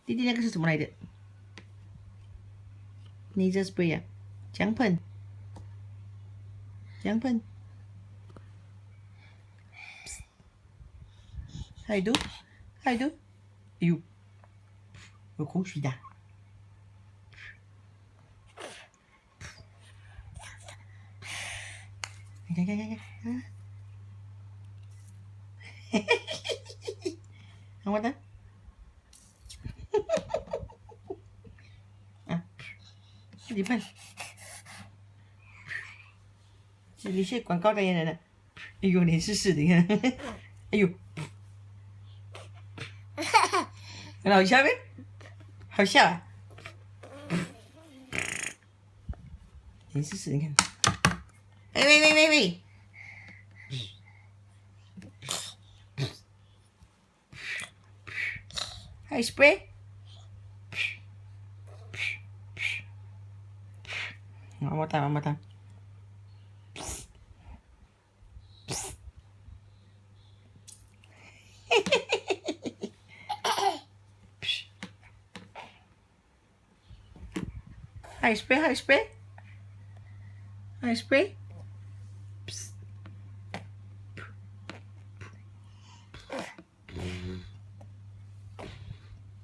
弟弟那个是什么来的？Nasal spray 啊，这样喷，这样喷。How you do? How you do? 哎呦，有口水的。看看看看啊！看我的。啊，自己喷。你是广告代言人了。哎呦，脸湿湿的，你看。哎呦，很好笑呗？好笑啊！脸湿湿，你看。喂喂喂喂喂！还有 spray？One more time, one more time. High spray, high spray. High spray.